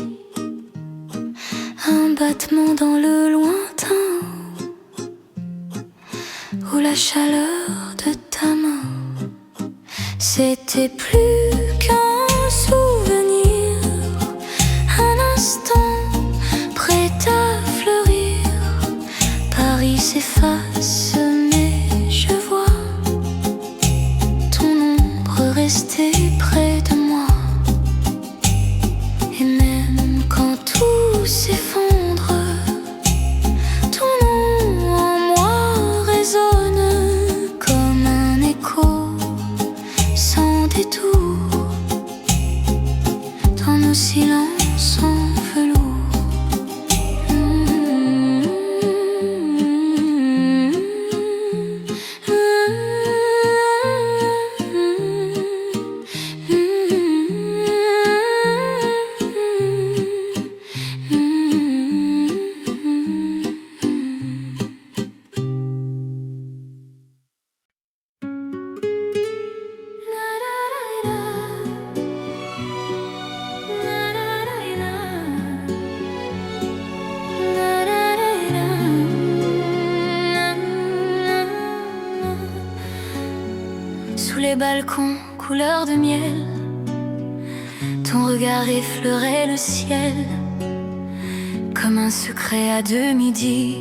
Un battement dans le lointain, ou la chaleur de ta main. C'était plus qu'un souvenir, un instant prêt à fleurir. Paris s'efface mais je vois ton ombre rester près de moi. Et même quand tout s'effondre, ton nom en moi résonne comme un écho sans détour dans nos silences en velours. Sous les balcons couleur de miel, ton regard effleurait le ciel comme un secret à demi dit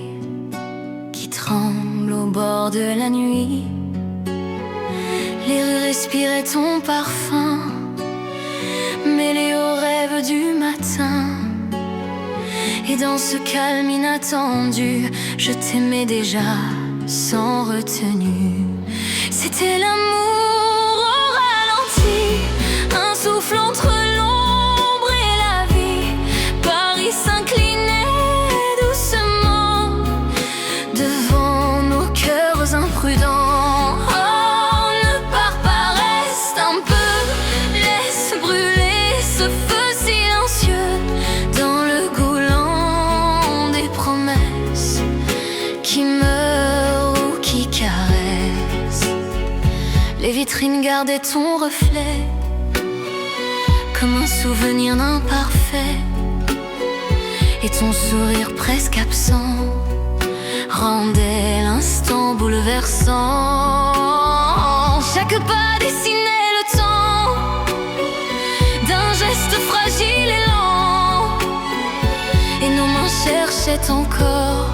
qui tremble au bord de la nuit. Les rues respiraient ton parfum, mêlé aux rêves du matin. Et dans ce calme inattendu, je t'aimais déjà sans retenue. C'était l'amour au ralenti, un souffle entre l'ombre et la vie. Paris s'inclinait doucement devant nos cœurs imprudents. Oh, ne pars pas, reste un peu, laisse brûler ce feu silencieux dans le goulant des promesses qui meurent ou qui caressent. Les vitrines gardaient ton reflet comme un souvenir d'imparfait, et ton sourire presque absent rendait l'instant bouleversant. Chaque pas dessinait le temps d'un geste fragile et lent, et nos mains cherchaient encore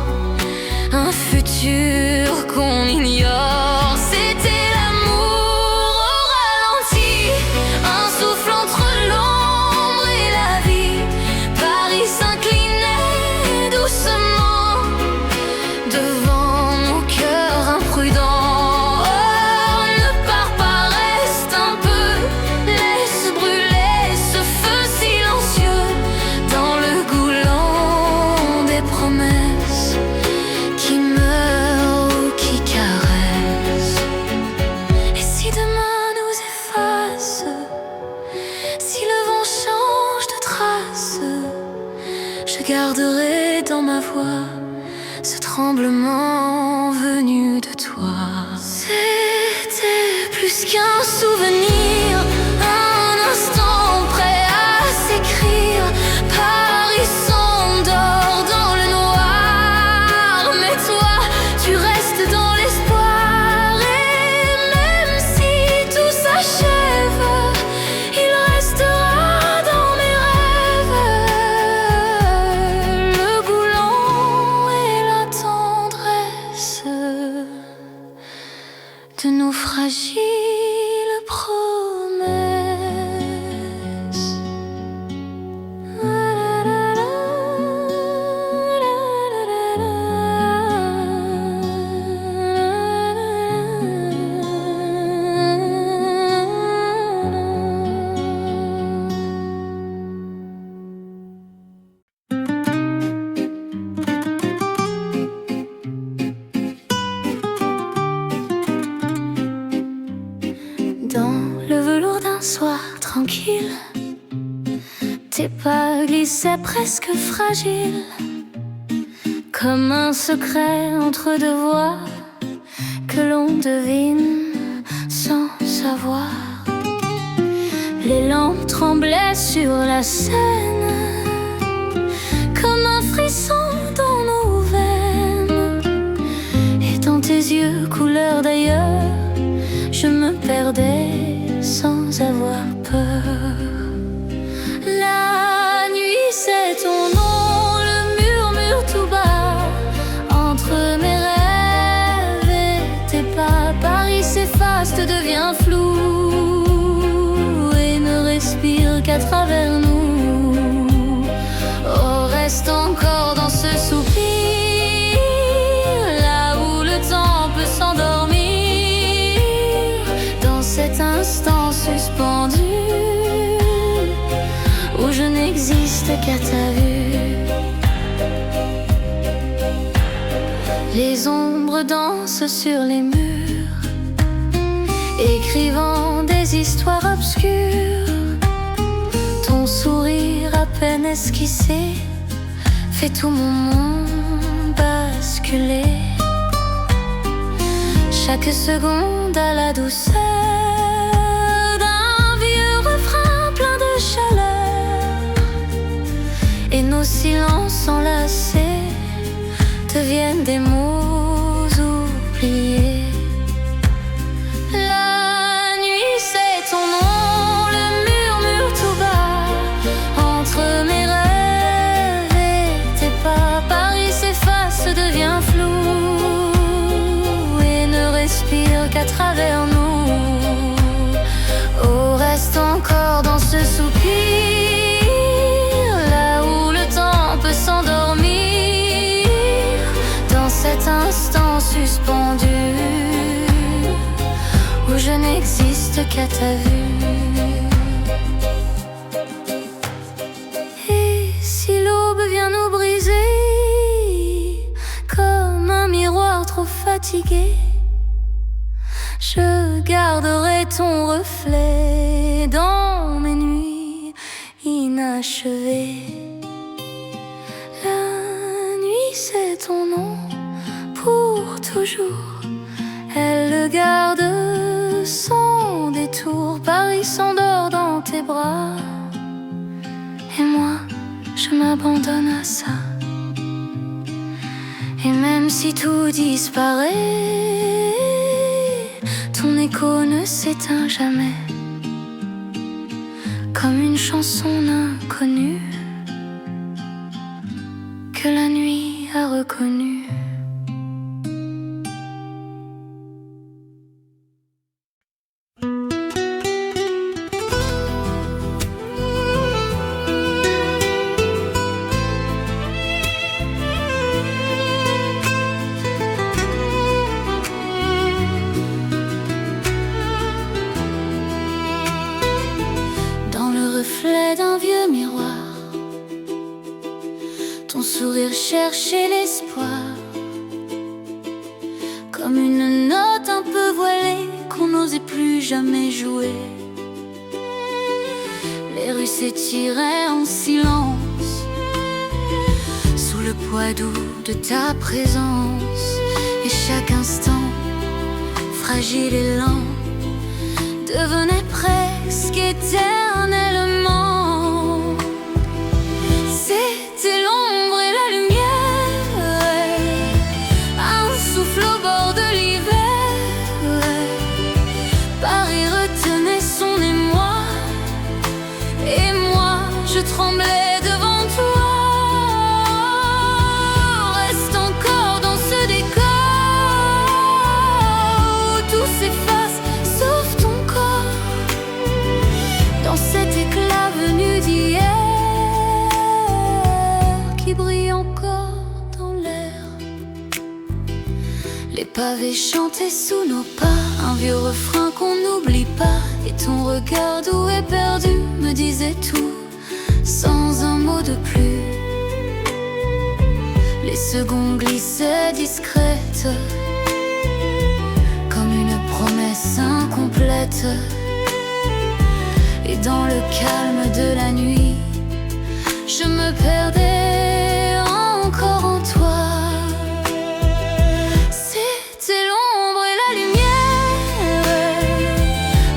un futur qu'on ignore. C'était l'amour au ralenti, un souffle entre l'ombre et la vie. Paris s'inclinait doucement devant nos cœurs imprudents. Oh, ne pars pas, reste un peu, laisse brûler ce feu silencieux dans le goulant des promesses qui meurt ou qui caresse. Et si demain nous efface, si le vent change de trace, je garderai dans ma voix ce tremblement venu de toi. C'était plus qu'un souvenir, un instant prêt à s'écrire. Paris s'endort dans le noir, mais toi, tu restes dans l'espoir. Et même si tout s'achève, il restera dans mes rêves le goulant et la tendresse de nos fragiles promesses. Dans le velours d'un soir tranquille, tes pas glissaient presque fragiles, comme un secret entre deux voix que l'on devine sans savoir. Les lampes tremblaient sur la scène, comme un frisson dans nos veines. Et dans tes yeux couleur d'ailleurs, je me perdais sans avoir peur. La nuit, c'est ton nom, le murmure tout bas entre mes rêves et tes pas. Paris s'efface, te devient flou et ne respire qu'à travers nous. Oh, reste encore dans ce soupir, là où le temps peut s'endormir, cet instant suspendu où je n'existe qu'à ta vue. Les ombres dansent sur les murs, écrivant des histoires obscures. Ton sourire à peine esquissé fait tout mon monde basculer. Chaque seconde à la douceur et nos silences enlacés deviennent des mots oubliés. La nuit, c'est ton nom, le murmure tout bas entre mes rêves et tes pas. Paris s'efface, devient flou et ne respire qu'à travers nous. Oh, reste encore dans ce soupir, cet instant suspendu où je n'existe qu'à ta vue. Et si l'aube vient nous briser comme un miroir trop fatigué, je garderai ton reflet dans mes nuits inachevées. La nuit, c'est ton nom pour toujours, elle le garde sans détour. Paris s'endort dans tes bras, et moi je m'abandonne à ça. Et même si si tout disparaît, ton écho ne s'éteint jamais, comme une chanson inconnue que la nuit a reconnue. Reflet d'un vieux miroir, ton sourire cherchait l'espoir, comme une note un peu voilée qu'on n'osait plus jamais jouer. Les rues s'étiraient en silence sous le poids doux de ta présence, et chaque instant, fragile et lent, devenait presque éternellement. C'était l'ombre et la lumière, un souffle au bord de l'hiver. Paris retenait son émoi, et moi je tremblais devant toi. Reste encore dans ce décor où tout s'efface sauf ton corps, dans cet éclat venu d'hier qui brille encore dans l'air. Les pavés chantaient sous nos pas, un vieux refrain qu'on n'oublie pas, et ton regard doux et perdu me disait tout sans un mot de plus. Les secondes glissaient discrètes, comme une promesse incomplète. Et dans le calme de la nuit, je me perdais encore en toi. C'était l'ombre et la lumière,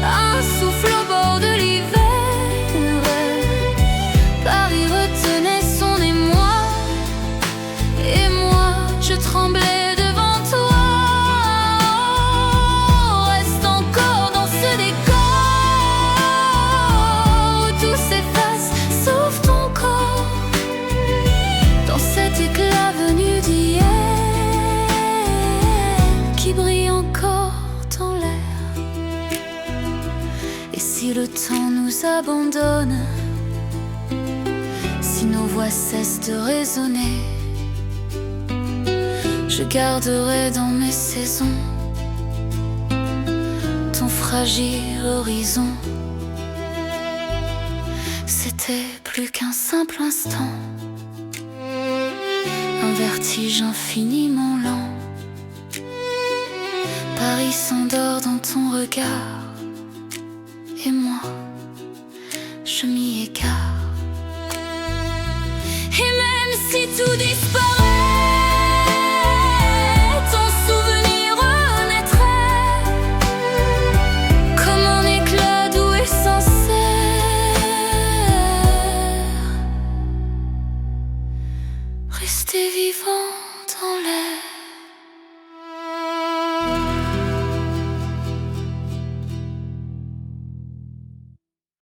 un souffle au bord de l'hiver. Paris retenait son émoi, et moi je tremblais devant toi. Reste encore dans ce décor, tout s'efface sauf ton corps, dans cet éclat venu d'hier qui brille encore dans l'air. Et si le temps nous abandonne, si nos voix cessent de résonner, je garderai dans mes saisons ton fragile horizon. C'était plus qu'un simple instant, un vertige infiniment lent. Paris s'endort dans ton regard,